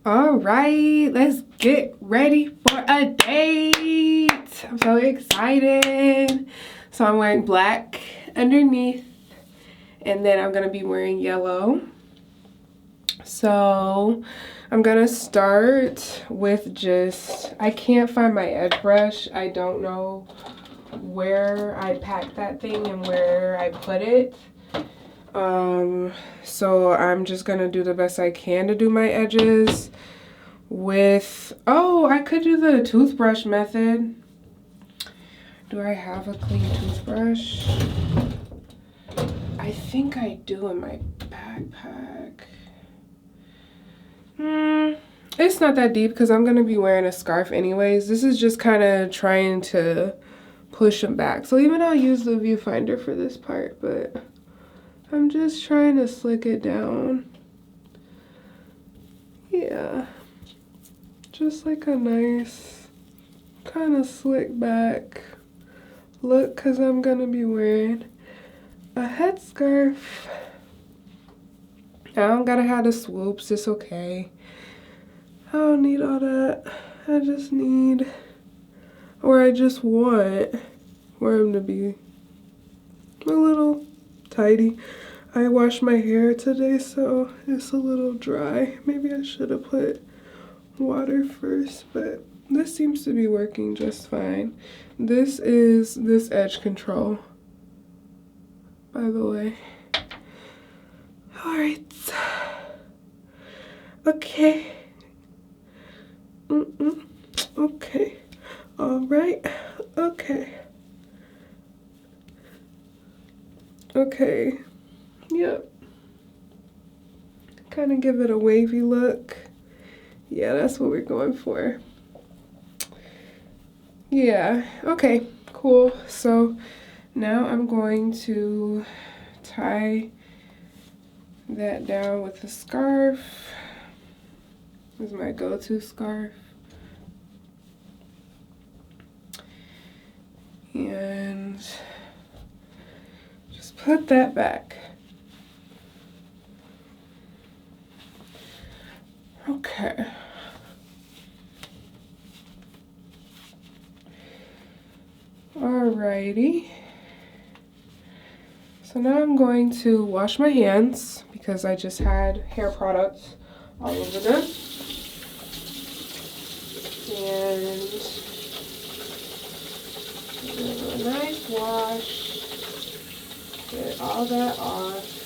All right, let's get ready for a date. I'm so excited. So I'm wearing black underneath, and then I'm gonna be wearing yellow. So I'm gonna start with I can't find my edge brush. I don't know where I packed that thing and where I put it. So I'm just gonna do the best I can to do my edges with, oh, I could do the toothbrush method. Do I have a clean toothbrush? I think I do in my backpack. It's not that deep because I'm gonna be wearing a scarf anyways. This is just kind of trying to push them back. So even I'll use the viewfinder for this part, but I'm just trying to slick it down. Yeah, just like a nice kind of slick back look because I'm gonna be wearing a headscarf. I don't gotta have the swoops, it's okay. I don't need all that. I just need, or I just want for him to be a little tidy. I washed my hair today, so it's a little dry. Maybe I should have put water first, but this seems to be working just fine. This is this edge control, by the way. All right. Okay. Okay. All right. Okay. Okay. Yep. Kind of give it a wavy look. Yeah, that's what we're going for. Yeah. Okay. Cool. So now I'm going to tie that down with a scarf. This is my go-to scarf. And just put that back. Okay. Alrighty. So now I'm going to wash my hands because I just had hair products all over them. And do a nice wash. Get all that off.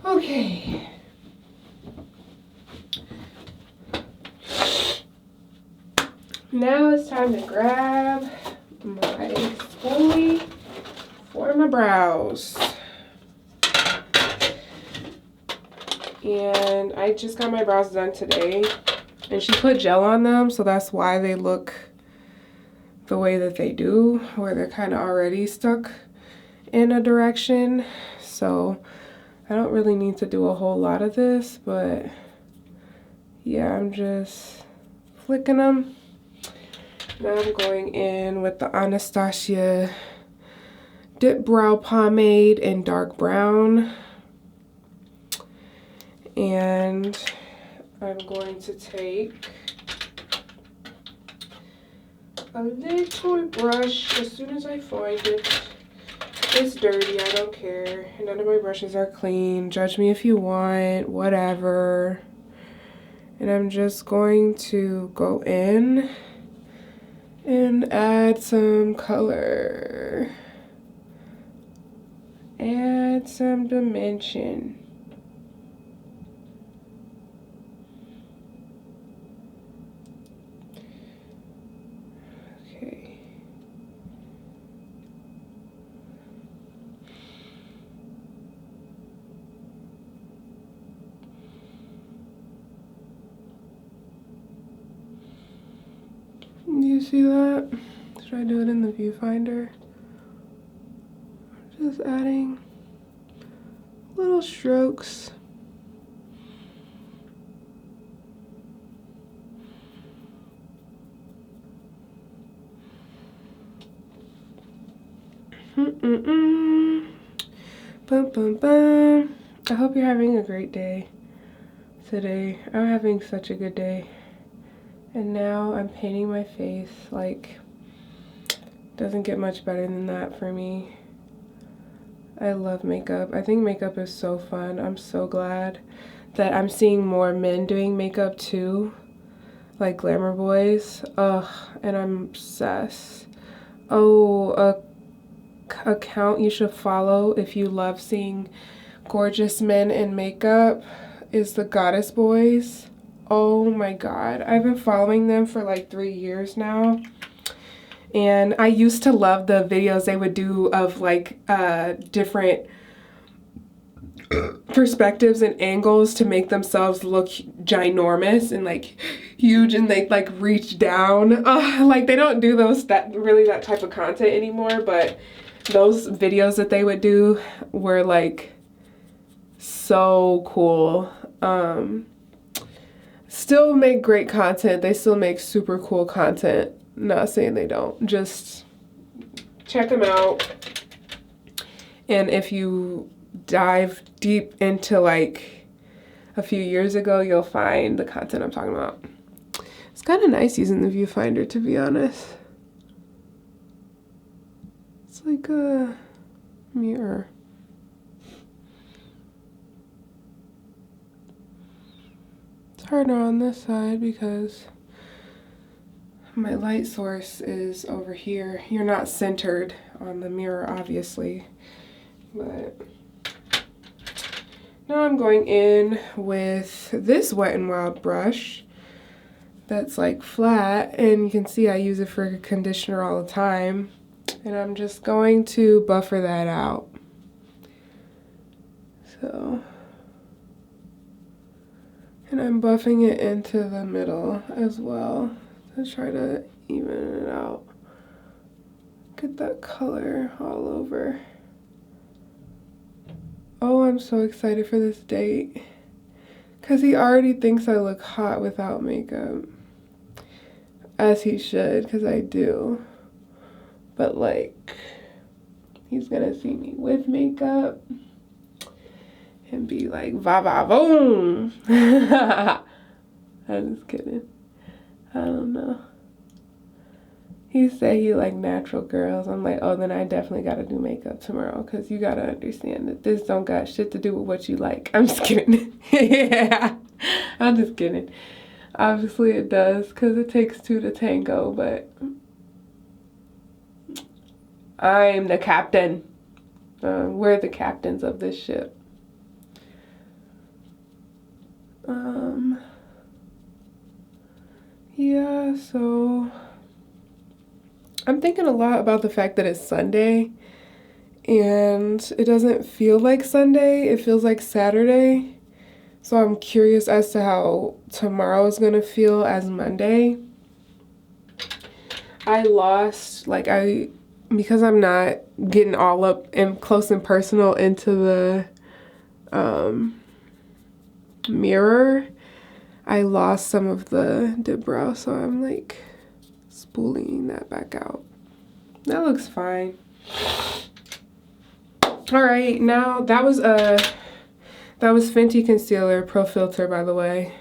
Okay. Now it's time to grab my spoolie for my brows. And I just got my brows done today, and she put gel on them, so that's why they look the way that they do, where they're kind of already stuck in a direction. So I don't really need to do a whole lot of this, but yeah, I'm just flicking them. Now I'm going in with the Anastasia Dip Brow Pomade in dark brown. And I'm going to take a little brush as soon as I find it. It's dirty, I don't care. None of my brushes are clean. Judge me if you want, whatever. And I'm just going to go in and add some color. Add some dimension. Okay. Do you see that? Should I do it in the viewfinder? Just adding little strokes. Bum, bum, bum. I hope you're having a great day today. I'm having such a good day. And now I'm painting my face. Like, doesn't get much better than that for me. I love makeup. I think makeup is so fun. I'm so glad that I'm seeing more men doing makeup too. Like glamour boys. Ugh, and I'm obsessed. Oh, a account you should follow if you love seeing gorgeous men in makeup is the Goddess Boys. Oh my god, I've been following them for like 3 years now, and I used to love the videos they would do of like different perspectives and angles to make themselves look ginormous and like huge, and they like reach down. Like they don't do that type of content anymore, but those videos that they would do were like so cool. Still make great content. They still make super cool content. Not saying they don't. Just check them out. And if you dive deep into like a few years ago, you'll find the content I'm talking about. It's kind of nice using the viewfinder, to be honest. It's like a mirror. It's harder on this side because my light source is over here. You're not centered on the mirror, obviously, but now I'm going in with this Wet n Wild brush that's like flat, and you can see I use it for conditioner all the time. And I'm just going to buffer that out. So, and I'm buffing it into the middle as well to try to even it out. Get that color all over. Oh, I'm so excited for this date. Because he already thinks I look hot without makeup. As he should, because I do. But like, he's gonna see me with makeup and be like, va va boom. I'm just kidding. I don't know. He said he like natural girls. I'm like, oh, then I definitely gotta do makeup tomorrow, because you gotta understand that this don't got shit to do with what you like. I'm just kidding. Yeah, I'm just kidding. Obviously it does, because it takes two to tango, but I'm the captain. We're the captains of this ship. Yeah, so I'm thinking a lot about the fact that it's Sunday, and it doesn't feel like Sunday, it feels like Saturday. So I'm curious as to how tomorrow is gonna feel as Monday. I lost, because I'm not getting all up and close and personal into the mirror, I lost some of the dip brow, so I'm like spooling that back out. That looks fine. All right, now that was Fenty concealer, Pro Filter, by the way,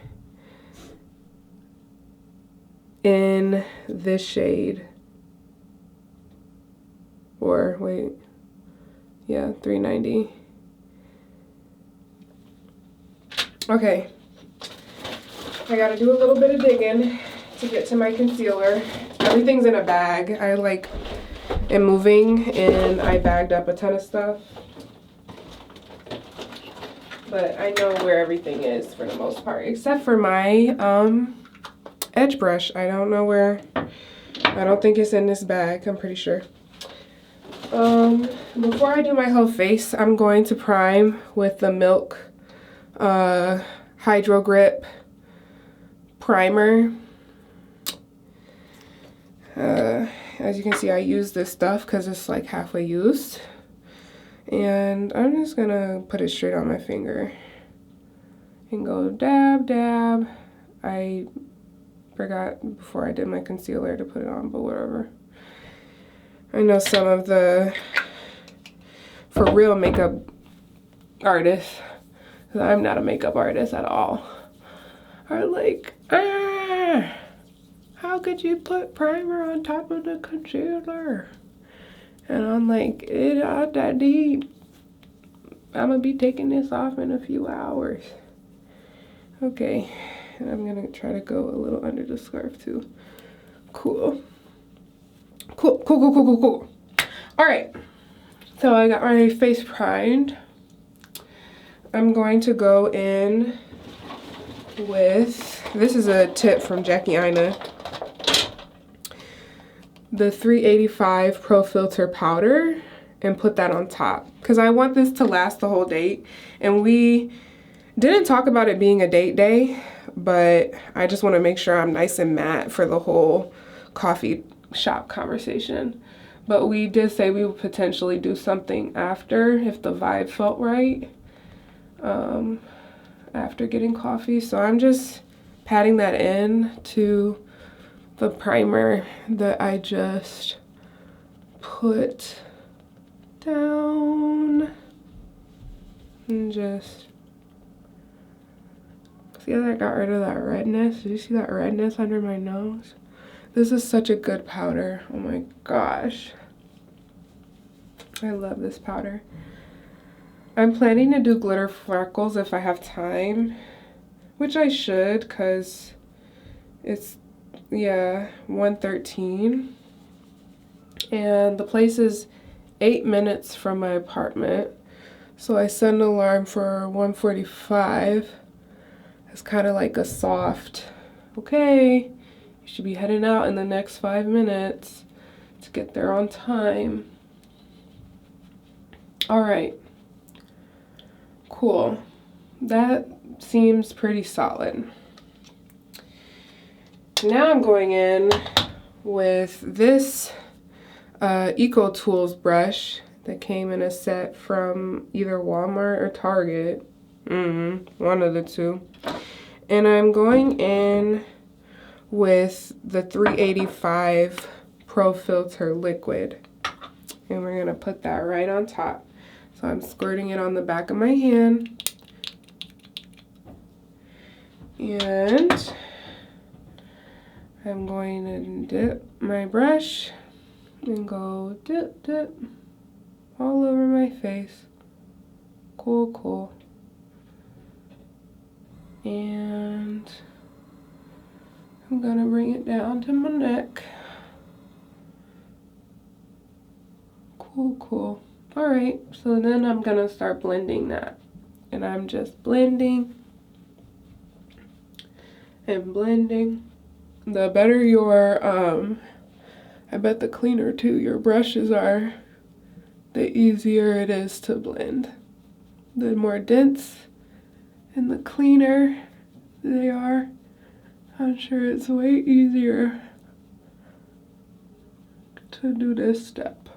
in this shade. Or wait, yeah, 390. Okay, I gotta do a little bit of digging to get to my concealer. Everything's in a bag. I like am moving and I bagged up a ton of stuff, but I know where everything is for the most part, except for my edge brush. I don't know where. I don't think it's in this bag, I'm pretty sure. Before I do my whole face, I'm going to prime with the Milk Hydro Grip primer. As you can see, I use this stuff because it's like halfway used, and I'm just gonna put it straight on my finger and go dab dab. I forgot before I did my concealer to put it on, but whatever. I know some of the for real makeup artists, because I'm not a makeup artist at all, are like, ah, how could you put primer on top of the concealer? And I'm like, it not that deep. I'm gonna be taking this off in a few hours. Okay, and I'm gonna try to go a little under the scarf too. Cool. Cool, cool, cool, cool, cool, cool. All right, so I got my face primed. I'm going to go in with, this is a tip from Jackie Ina, the 385 Pro Filter powder, and put that on top because I want this to last the whole date. And we didn't talk about it being a date day, but I just want to make sure I'm nice and matte for the whole coffee shop conversation. But we did say we would potentially do something after if the vibe felt right, after getting coffee. So I'm just patting that in to the primer that I just put down, and just see how I got rid of that redness. Did you see that redness under my nose? This is such a good powder. Oh my gosh, I love this powder. I'm planning to do glitter freckles if I have time, which I should, because it's, yeah, 1:13, and the place is 8 minutes from my apartment, so I set an alarm for 1:45. It's kind of like a soft, okay, you should be heading out in the next 5 minutes to get there on time. All right, cool. That seems pretty solid. Now I'm going in with this Eco Tools brush that came in a set from either Walmart or Target. One of the two. And I'm going in with the 385 Pro Filter liquid. And we're gonna put that right on top. So I'm squirting it on the back of my hand. And I'm going to dip my brush and go dip, dip all over my face. Cool, cool. And I'm gonna bring it down to my neck. Cool, cool. All right, so then I'm gonna start blending that. And I'm just blending and blending. The better your, I bet the cleaner too your brushes are, the easier it is to blend. The more dense and the cleaner they are, I'm sure it's way easier to do this step.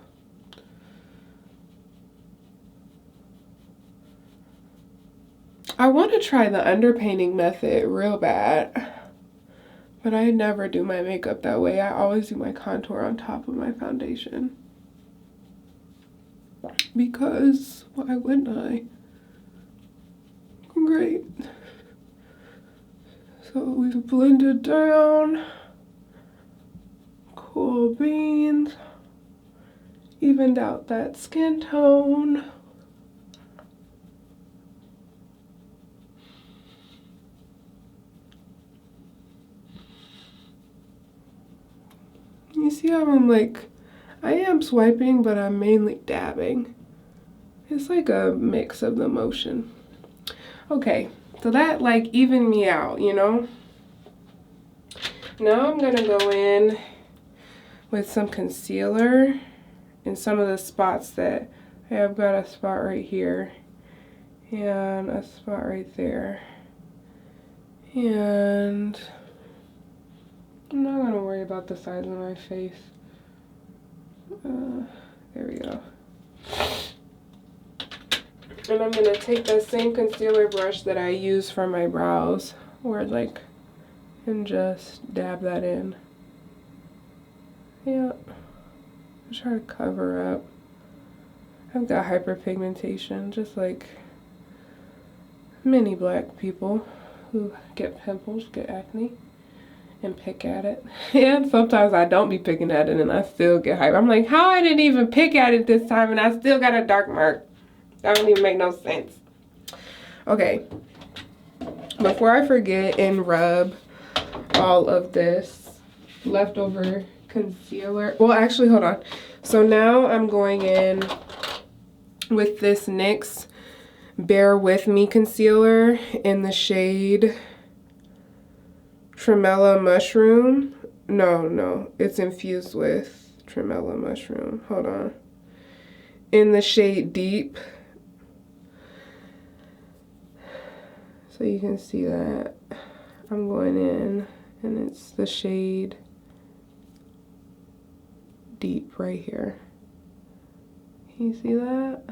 I want to try the underpainting method real bad, but I never do my makeup that way. I always do my contour on top of my foundation. Because why wouldn't I? Great. So we've blended down. Cool beans. Evened out that skin tone. You see how I'm like, I am swiping, but I'm mainly dabbing. It's like a mix of the motion. Okay, so that like evened me out, you know? Now I'm gonna go in with some concealer in some of the spots that I've got a spot right here and a spot right there. And I'm not gonna worry about the size of my face. There we go. And I'm gonna take that same concealer brush that I use for my brows, and just dab that in. Yeah, try to cover up. I've got hyperpigmentation, just like many black people who get pimples, get acne, and pick at it. And sometimes I don't be picking at it and I still get hype. I'm like, how I didn't even pick at it this time and I still got a dark mark. That don't even make no sense. Okay, before I forget and rub all of this leftover concealer. Well, actually, hold on. So now I'm going in with this NYX Bear With Me concealer in the shade Tremella Mushroom. No, it's infused with Tremella Mushroom. Hold on. In the shade Deep. So you can see that. I'm going in and it's the shade Deep right here. Can you see that?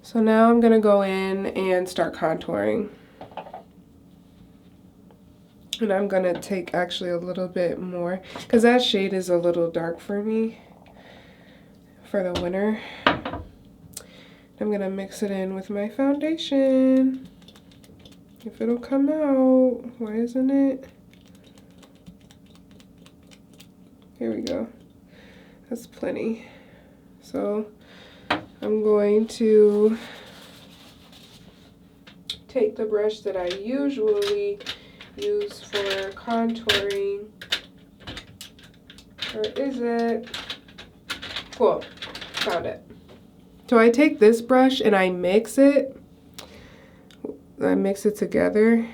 So now I'm gonna go in and start contouring. And I'm gonna take actually a little bit more because that shade is a little dark for me for the winter. I'm gonna mix it in with my foundation. If it'll come out, why isn't it? Here we go. That's plenty. So I'm going to take the brush that I usually use for contouring. Where is it? Cool, found it. So I take this brush and I mix it. I mix it together.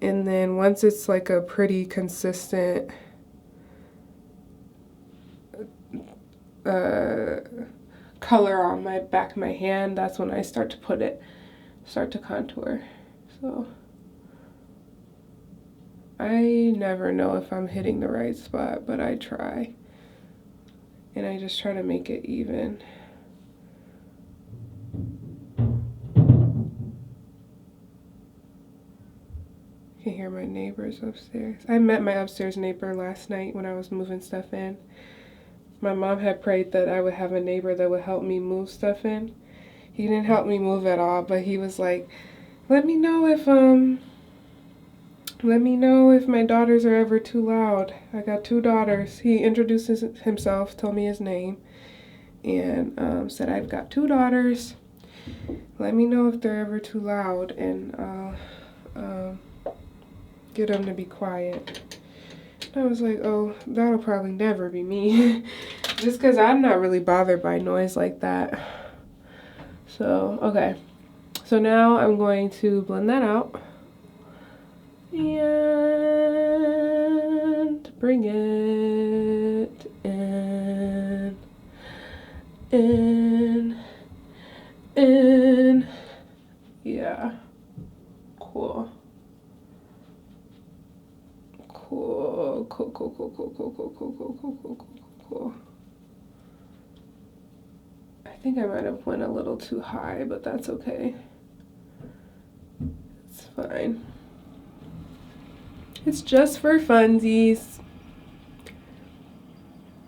And then once it's like a pretty consistent color on my back of my hand, that's when I start to contour. So I never know if I'm hitting the right spot, but I try. And I just try to make it even. You can hear my neighbors upstairs. I met my upstairs neighbor last night when I was moving stuff in. My mom had prayed that I would have a neighbor that would help me move stuff in. He didn't help me move at all, but he was like, let me know if my daughters are ever too loud. I got 2 daughters. He introduces himself, told me his name, and said, I've got 2 daughters. Let me know if they're ever too loud, and I'll get them to be quiet. I was like, oh, that'll probably never be me. Just because I'm not really bothered by noise like that. So, okay. So now I'm going to blend that out. And bring it in. Yeah. Cool. I think I might have went a little too high, but that's okay. It's fine. It's just for funsies.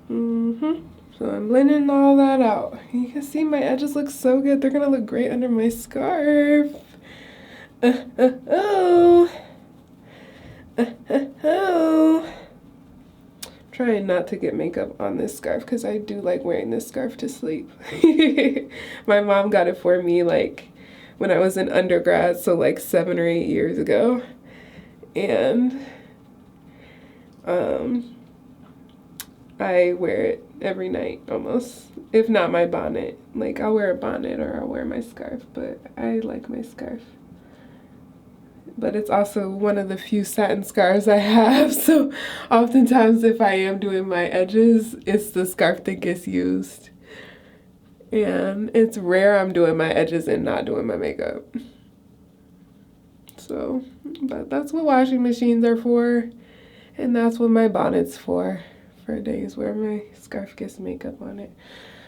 So I'm blending all that out. You can see my edges look so good. They're gonna look great under my scarf. Trying not to get makeup on this scarf because I do like wearing this scarf to sleep. My mom got it for me like when I was in undergrad, so like 7 or 8 years ago. And I wear it every night almost, if not my bonnet. Like I'll wear a bonnet or I'll wear my scarf, but I like my scarf. But it's also one of the few satin scarves I have, so oftentimes if I am doing my edges, it's the scarf that gets used. And it's rare I'm doing my edges and not doing my makeup. So, but that's what washing machines are for, and that's what my bonnet's for days where my scarf gets makeup on it.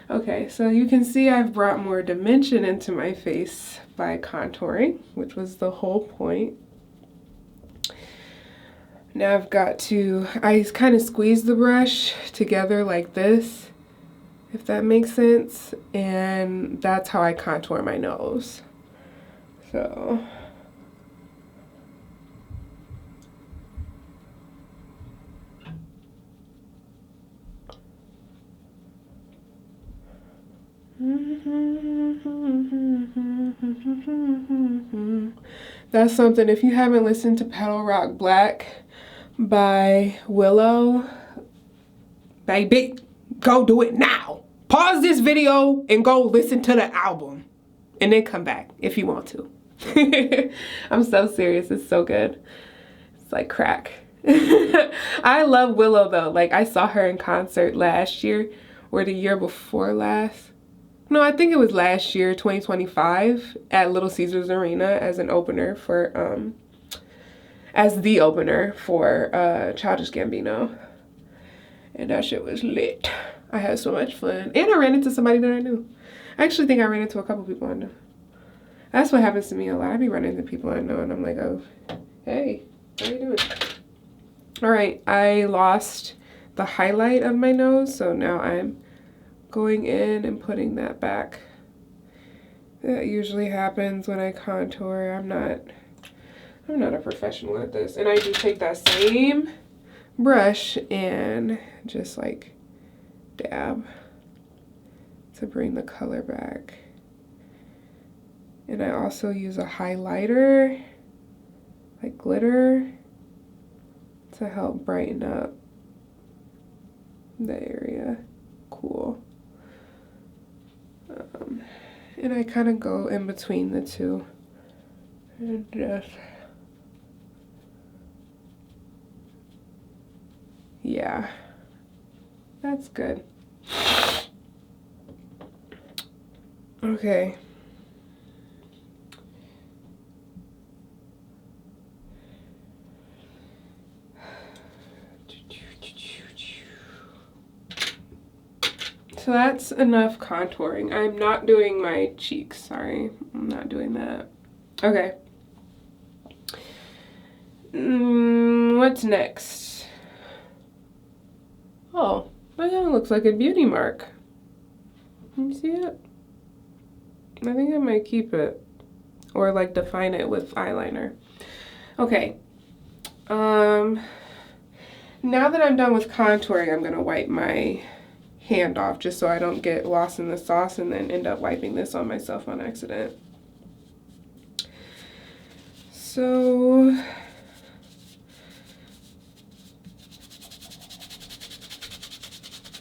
Okay, so you can see I've brought more dimension into my face by contouring, which was the whole point. Now I kind of squeeze the brush together like this, if that makes sense. And that's how I contour my nose. So that's something. If you haven't listened to Petal Rock Black by Willow, baby, go do it now. Pause this video and go listen to the album and then come back if you want to. I'm so serious. It's so good. It's like crack. I love Willow though. Like, I saw her in concert last year or the year before last. No, I think it was last year, 2025, at Little Caesars Arena as an opener for, as the opener for Childish Gambino. And that shit was lit. I had so much fun. And I ran into somebody that I knew. I actually think I ran into a couple people I know. That's what happens to me a lot. I be running into people I know and I'm like, oh, hey, how you doing? All right, I lost the highlight of my nose, so now I'm going in and putting that back. That usually happens when I contour. I'm not a professional at this. And I do take that same brush and just like dab to bring the color back. And I also use a highlighter, like glitter, to help brighten up the area. Cool. And I kind of go in between the two and just, yeah, that's good. Okay. So that's enough contouring. I'm not doing my cheeks, sorry. I'm not doing that. Okay. What's next? Oh, that kind of looks like a beauty mark. Can you see it? I think I might keep it. Or like define it with eyeliner. Okay. Now that I'm done with contouring, I'm gonna wipe my hand off just so I don't get lost in the sauce and then end up wiping this on myself on accident. So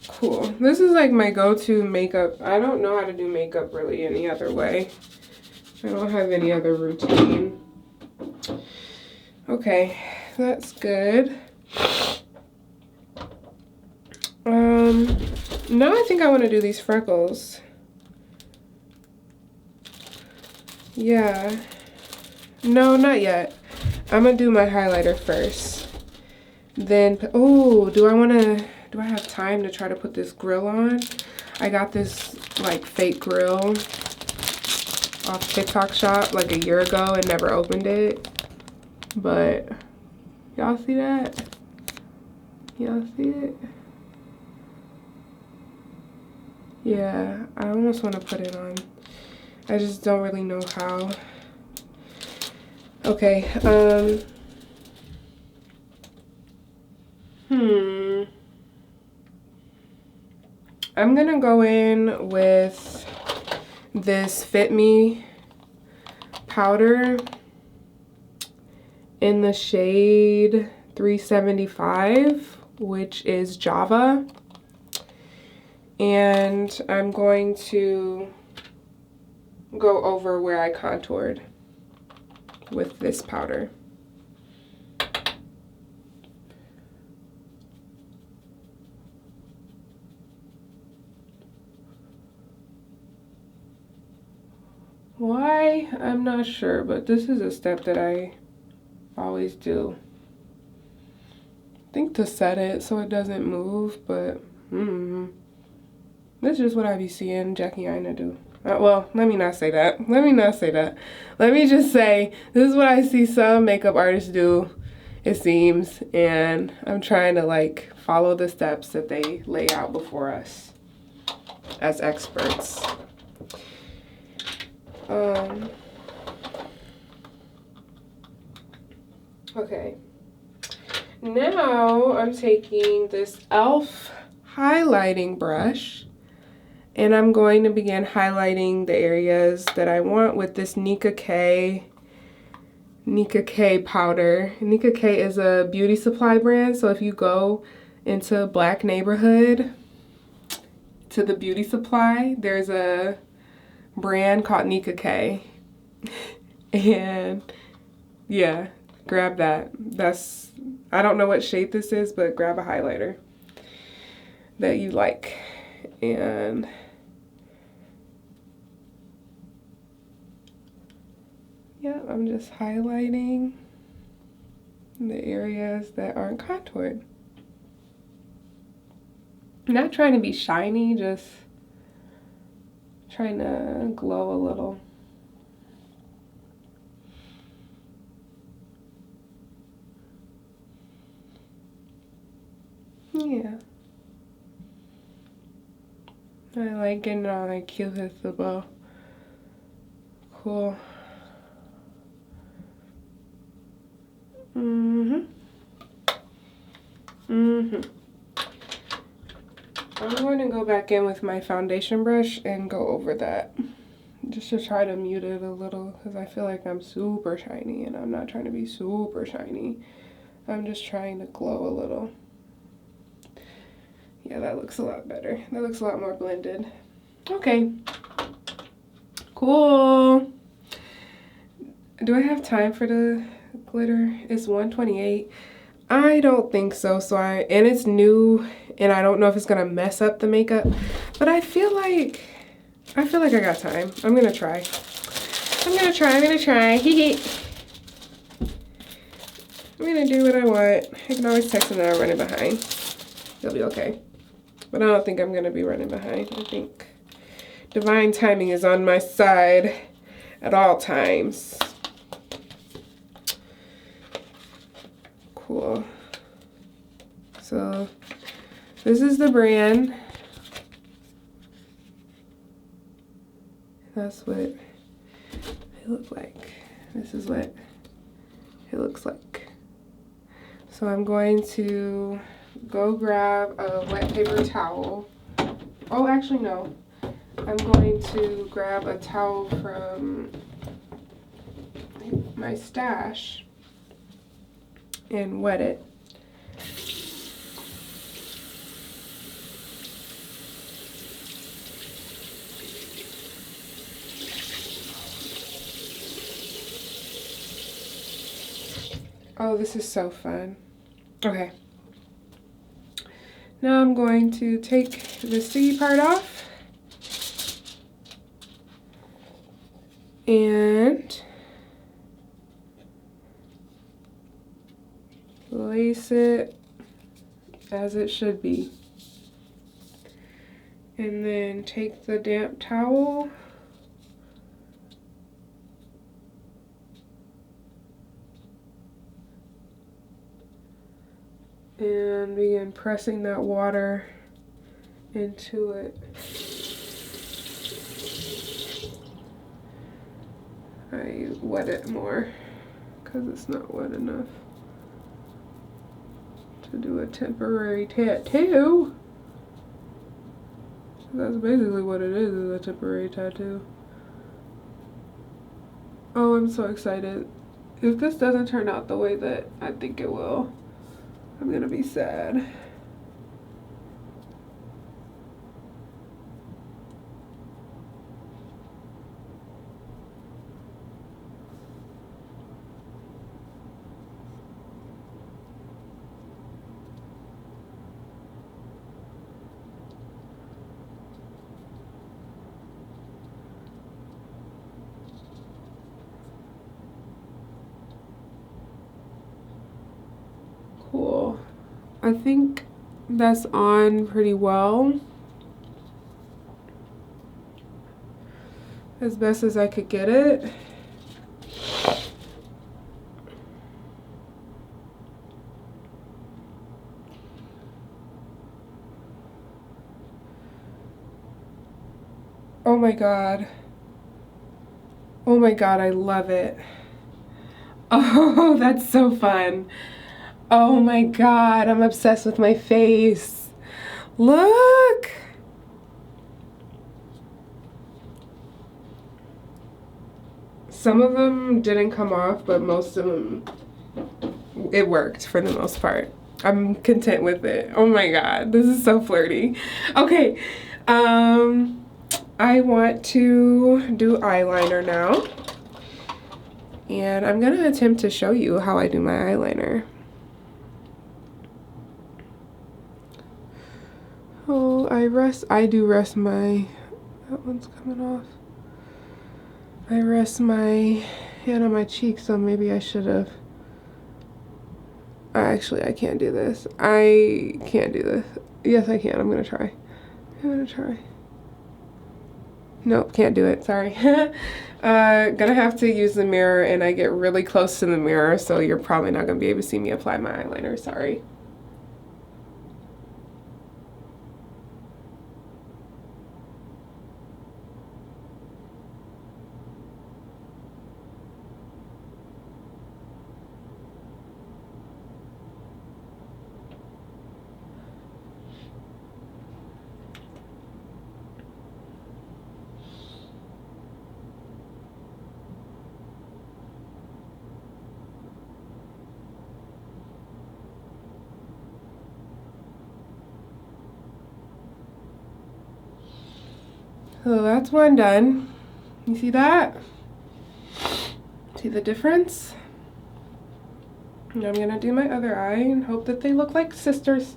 cool. This is like my go-to makeup. I don't know how to do makeup really any other way. I don't have any other routine. Okay, that's good. Now I think I want to do these freckles. Yeah. No, not yet. I'm gonna do my highlighter first. Then, oh, do I have time to try to put this grill on? I got this like fake grill off TikTok shop like a year ago and never opened it. But y'all see that? Y'all see it? Yeah, I almost want to put it on. I just don't really know how. Okay, I'm gonna go in with this Fit Me powder in the shade 375, which is Java. And I'm going to go over where I contoured with this powder. Why? I'm not sure, but this is a step that I always do. I think to set it so it doesn't move, but that's just what I be seeing Jackie Aina do. Well, let me not say that. Let me just say, this is what I see some makeup artists do, it seems, and I'm trying to like follow the steps that they lay out before us. as experts. Okay. Now I'm taking this e.l.f. highlighting brush, and I'm going to begin highlighting the areas that I want with this Nika K powder. Nika K is a beauty supply brand, so if you go into Black neighborhood to the beauty supply, there's a brand called Nika K. And yeah, grab that. I don't know what shade this is, but grab a highlighter that you like. And yeah, I'm just highlighting the areas that aren't contoured. Not trying to be shiny, just trying to glow a little. Yeah. I like getting all my cupid's bow. Cool. I'm going to go back in with my foundation brush and go over that. Just to try to mute it a little, because I feel like I'm super shiny and I'm not trying to be super shiny. I'm just trying to glow a little. Yeah, that looks a lot better. That looks a lot more blended. Okay. Cool. Do I have time for the glitter? It's 1:28. I don't think so. And it's new, and I don't know if it's gonna mess up the makeup, but I feel like I got time. I'm gonna try. I'm gonna try. Hee. I'm gonna do what I want. I can always text him that I'm running behind. He'll be okay. But I don't think I'm gonna be running behind. I think divine timing is on my side at all times. Cool. So this is the brand. That's what it looks like. This is what it looks like. So I'm going to go grab a wet paper towel. Oh, actually no. I'm going to grab a towel from my stash and wet it. Oh, this is so fun. Okay. Now I'm going to take the sticky part off and lace it as it should be. And then take the damp towel and begin pressing that water into it. I wet it more because it's not wet enough to do a temporary tattoo. That's basically what it is a temporary tattoo. Oh, I'm so excited. If this doesn't turn out the way that I think it will, I'm gonna be sad. Cool. I think that's on pretty well. As best as I could get it. Oh my god. Oh my god, I love it. Oh, that's so fun. Oh my god, I'm obsessed with my face. Look! Some of them didn't come off, but most of them, it worked for the most part. I'm content with it. Oh my god, this is so flirty. Okay, I want to do eyeliner now. And I'm gonna attempt to show you how I do my eyeliner. Oh, I do rest my, that one's coming off. I rest my hand on my cheek, so maybe I should have. Actually, I can't do this. I can't do this. Yes, I can. I'm gonna try. I'm gonna try. Nope, can't do it. Sorry. Gonna have to use the mirror, and I get really close to the mirror, so you're probably not gonna be able to see me apply my eyeliner. Sorry. So that's one done. You see that? See the difference? Now I'm gonna do my other eye and hope that they look like sisters.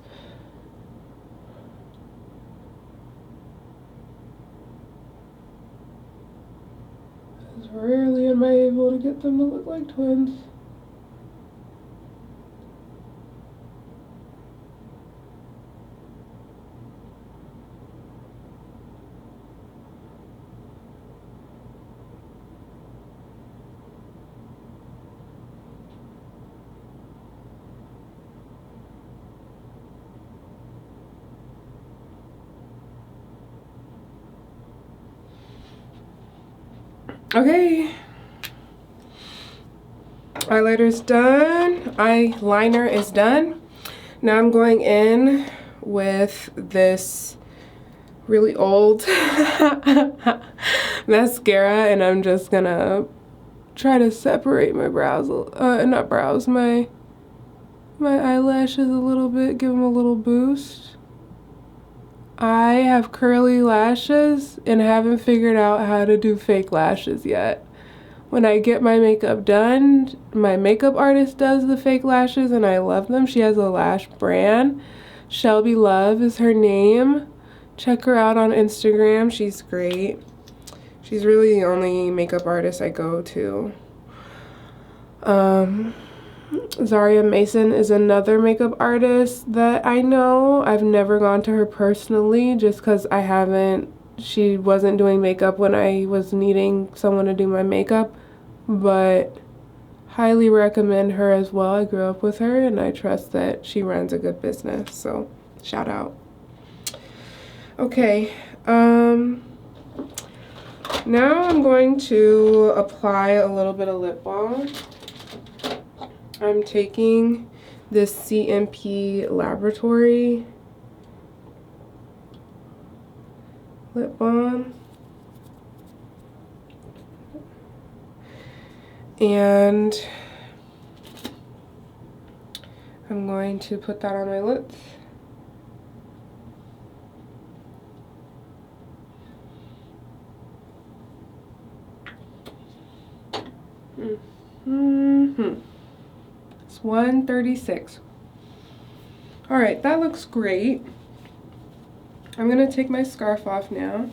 Because rarely am I able to get them to look like twins. Okay, eyeliner's done, eyeliner is done. Now I'm going in with this really old mascara, and I'm just gonna try to separate my brows, not brows, my eyelashes a little bit, give them a little boost. I have curly lashes and haven't figured out how to do fake lashes yet. When I get my makeup done, my makeup artist does the fake lashes and I love them. She has a lash brand. Shelby Love is her name. Check her out on Instagram. She's great. She's really the only makeup artist I go to. Zaria Mason is another makeup artist that I know. I've never gone to her personally just because she wasn't doing makeup when I was needing someone to do my makeup, but highly recommend her as well. I grew up with her and I trust that she runs a good business, so shout out. Okay, now I'm going to apply a little bit of lip balm. I'm taking this CMP Laboratory lip balm, and I'm going to put that on my lips. It's 136. All right, that looks great. I'm gonna take my scarf off now.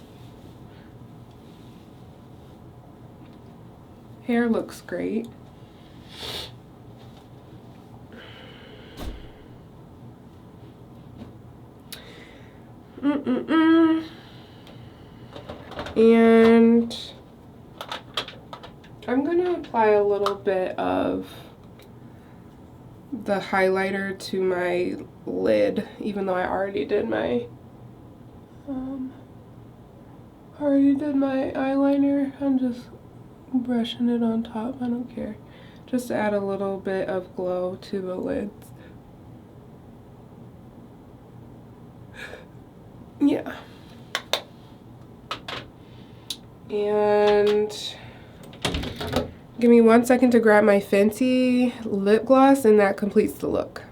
Hair looks great. And I'm gonna apply a little bit of the highlighter to my lid, even though I already did my already did my eyeliner. I'm just brushing it on top. I don't care. Just to add a little bit of glow to the lids. Yeah. And give me 1 second to grab my Fenty lip gloss, and that completes the look.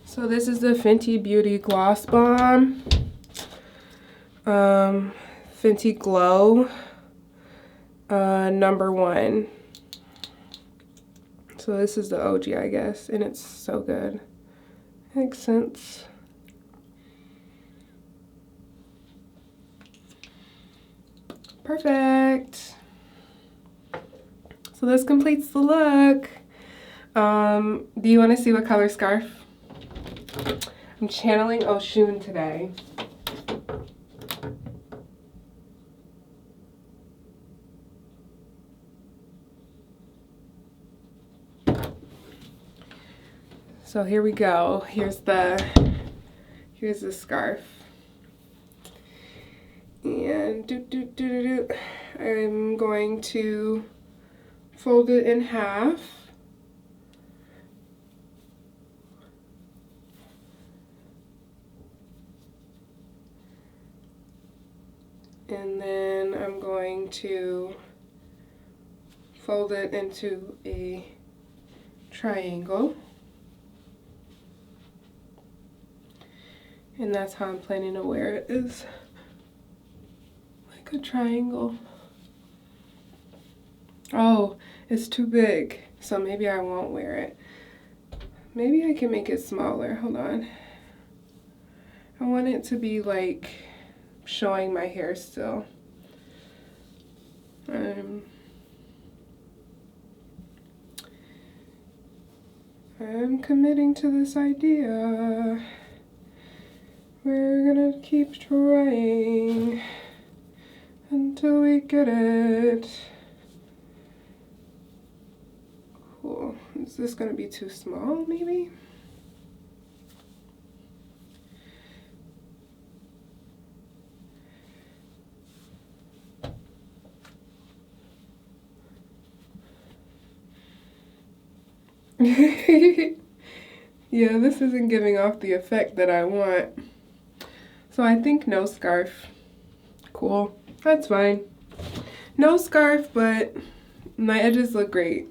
So this is the Fenty Beauty Gloss Bomb. Fenty Glow #1. So this is the OG, I guess, and it's so good. Makes sense. Perfect. So this completes the look. Do you want to see what color scarf? I'm channeling Oshun today. So here we go. Here's the scarf. And I'm going to fold it in half. And then I'm going to fold it into a triangle. And that's how I'm planning to wear it, is like a triangle. Oh, it's too big, so maybe I won't wear it. Maybe I can make it smaller. Hold on. I want it to be like showing my hair still. I'm committing to this idea. We're gonna keep trying until we get it. Cool. Is this gonna be too small, maybe? Yeah, this isn't giving off the effect that I want. So I think no scarf. Cool. That's fine. No scarf, but my edges look great.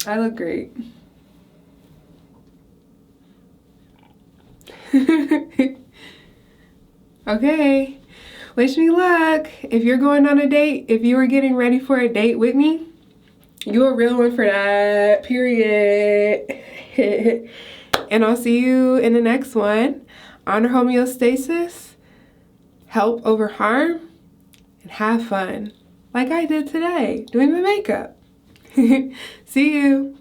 I look great. Okay. Wish me luck. If you're going on a date, if you were getting ready for a date with me, you're a real one for that, period. And I'll see you in the next one. Honor homeostasis, help over harm, and have fun. Like I did today, doing my makeup. See you.